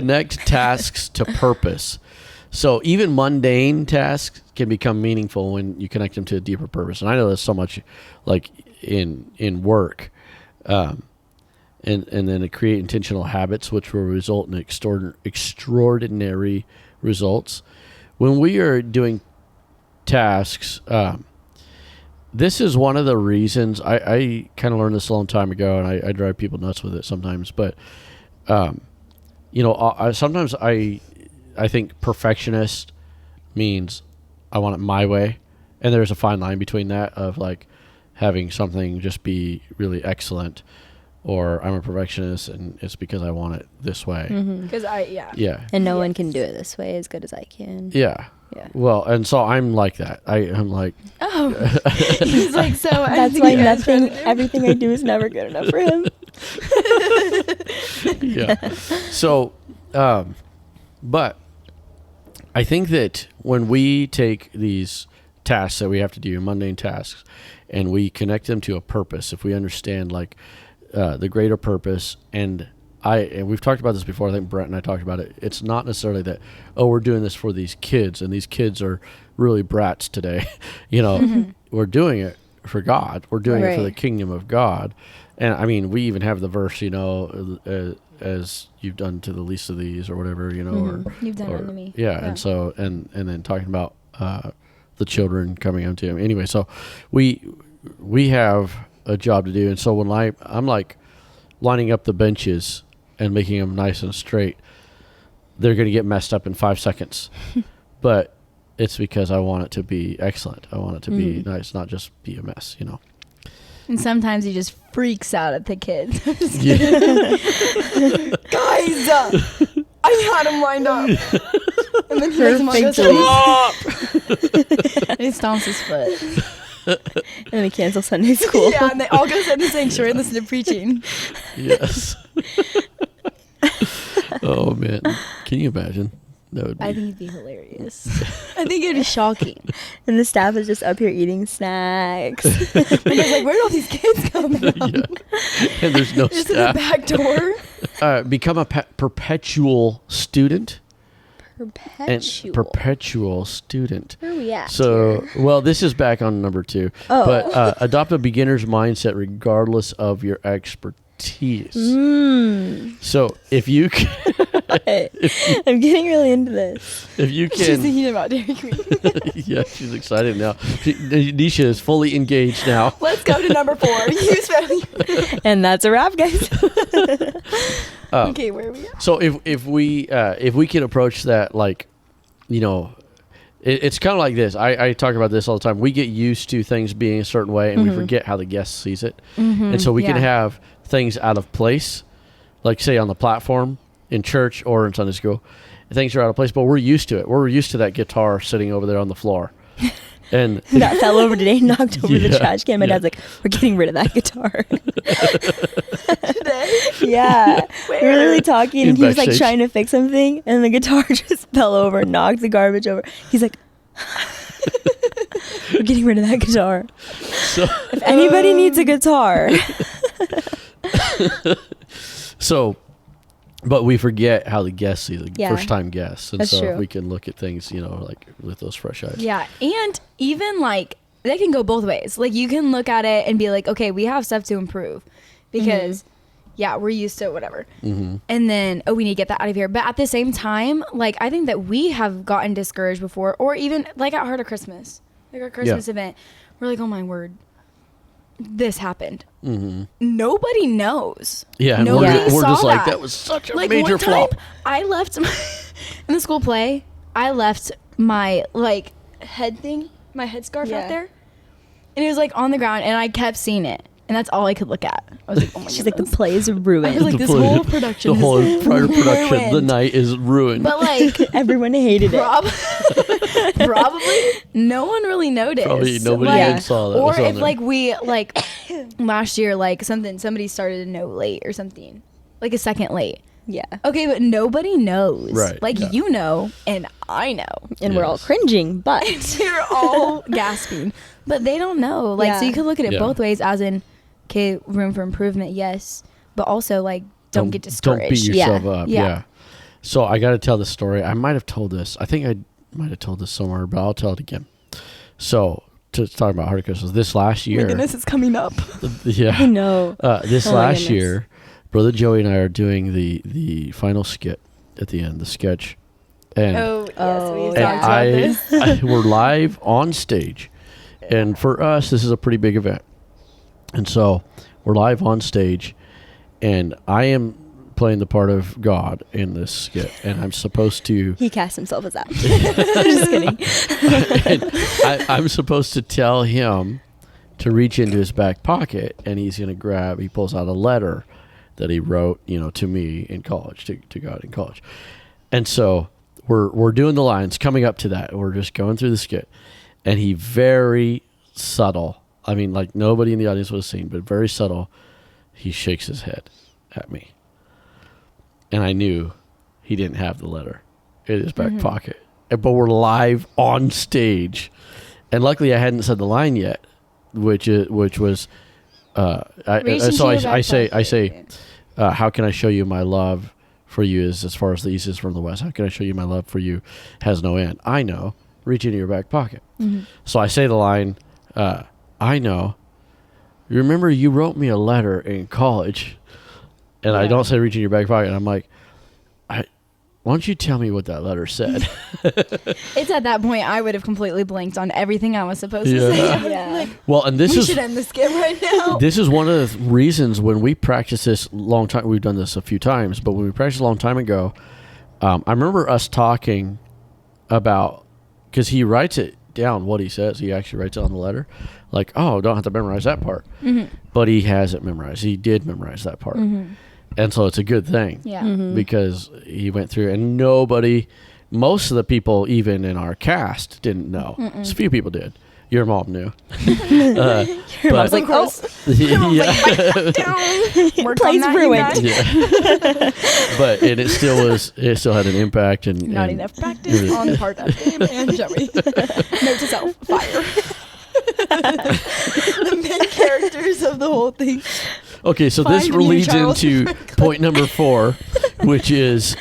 connect tasks to purpose. So even mundane tasks can become meaningful when you connect them to a deeper purpose. And I know there's so much like in work, and then to create intentional habits, which will result in extraordinary results. When we are doing tasks, this is one of the reasons I kind of learned this a long time ago, and I drive people nuts with it sometimes. But sometimes I think perfectionist means I want it my way, and there's a fine line between that of like having something just be really excellent, or I'm a perfectionist and it's because I want it this way. Because and no one can do it this way as good as I can. Yeah. Well, and so I'm like that. I'm like, he's like, so that's why everything I do is never good enough for him. Yeah. So, but I think that when we take these tasks that we have to do, mundane tasks, and we connect them to a purpose, if we understand like the greater purpose, and we've talked about this before, I think Brett and I talked about it, it's not necessarily that, we're doing this for these kids, and these kids are really brats today. We're doing it for God. We're doing it for the kingdom of God. And I mean, we even have the verse, as you've done to the least of these, or whatever, or you've done unto me. Yeah. And so, and then talking about the children coming unto him. Anyway, so we have a job to do. And so when I'm like lining up the benches and making them nice and straight, they're going to get messed up in 5 seconds. But it's because I want it to be excellent. I want it to be nice, not just be a mess, And sometimes he just freaks out at the kids. Guys, I had him lined up. And then he makes him all go, stop! And he stomps his foot. And then we cancel Sunday school. Yeah, and they all go sit in the sanctuary and listen to preaching. Yes. Oh, man. Can you imagine? That would be. I think it'd be hilarious. I think it'd be shocking. And the staff is just up here eating snacks. And it's like, where did all these kids come from? Yeah. And there's no just staff. in the back door. Become a perpetual student. Perpetual student. Where are we at? So, well, this is back on number 2. Oh. But adopt a beginner's mindset regardless of your expertise. So if you can, I'm getting really into this. If you can, she's thinking about Dairy Queen. Yeah, she's excited now. Nisha is fully engaged now. Let's go to number 4. Use value. And that's a wrap, guys. Okay, where are we at? So if we can approach that, like, it's kind of like this. I talk about this all the time. We get used to things being a certain way, and we forget how the guest sees it. And so we can have things out of place, like say on the platform in church or in Sunday school. Things are out of place, but we're used to it. We're used to that guitar sitting over there on the floor. And that fell over today, knocked over the trash can. My dad's like, we're getting rid of that guitar. Today? Yeah. Where? We were literally talking, and he was like backstage. trying to fix something, and the guitar just fell over, knocked the garbage over. He's like, we're getting rid of that guitar. so, If anybody needs a guitar. So, but we forget how the guests see the first time guests. And That's so true. if we can look at things, like with those fresh eyes. Yeah, and even like that can go both ways. Like you can look at it and be like, okay, we have stuff to improve because we're used to whatever. And then, we need to get that out of here. But at the same time, like I think that we have gotten discouraged before, or even like at Heart of Christmas, like our Christmas event, we're like, oh my word, this happened. Nobody knows. Yeah, and Nobody we're saw just like, that. that was such a Like major one time, flop. I left in the school play. I left my like head thing, my headscarf out there, and it was like on the ground, and I kept seeing it, and that's all I could look at. I was like, oh my god. She's like, the play is ruined. I was like, this whole production The whole is entire production, ruined. the night is ruined. But like, Everyone hated it. probably no one really noticed. Probably nobody Like, even saw that. Or was on if there. like we like last year, like somebody started a note late or something, like a second late. Yeah. Okay, but nobody knows. Right, Like yeah. you know, and I know. And we're all Yes. cringing, but They're all gasping, but they don't know. Like, so you could look at it Yeah. both ways, as in, okay, room for improvement, yes, but also like don't get discouraged. Don't beat yourself up. Yeah. Yeah. So I got to tell the story. I might have told this. I think I might have told this somewhere, but I'll tell it again. So to talk about Heart of Crystals, this last year, My goodness, it's coming up. yeah, I know. this Oh my last goodness. year, Brother Joey and I are doing the final skit at the end, the sketch, and Oh, Oh, yes, we yeah. talked about this. we're live on stage, and for us, this is a pretty big event, and so we're live on stage, and I am playing the part of God in this skit, and I'm supposed to. He cast himself as that. Just kidding. I'm supposed to tell him to reach into his back pocket, and he's going to he pulls out a letter that he wrote, to me in college, to God in college. And so we're doing the lines coming up to that. We're just going through the skit, and he very subtle. I mean, like nobody in the audience would have seen, but very subtle. He shakes his head at me. And I knew he didn't have the letter in his back pocket. But we're live on stage. And luckily I hadn't said the line yet, which was Reach so into your I back say pocket. how can I show you my love for you is as far as the east is from the west. How can I show you my love for you has no end? I know. Reach into your back pocket. So I say the line, I know. You remember you wrote me a letter in college, and I Yeah. don't say reach in your back pocket. I'm like, why don't you tell me what that letter said? It's at that point I would have completely blanked on everything I was supposed to Yeah. say. I would Yeah. be like, Well, and we should end the skit right now. this is one of the reasons when we practice this long time. We've done this a few times, but when we practiced a long time ago, I remember us talking about, because he writes it down what he says. He actually writes it on the letter, like, oh, don't have to memorize that part. But he has it memorized. He did memorize that part, and so it's a good thing. Yeah. Because he went through, and most of the people, even in our cast, didn't know. Just a few people did. Your mom knew. Your mom's like, oh, yeah. Work Plays on that, you ruined. guys. Yeah. But it still had an impact, and Not and enough practice on the part of Dave and Joey. Note to self, fire. The main characters of the whole thing. Okay, so this Find me leads Charles into Franklin. point number 4, which is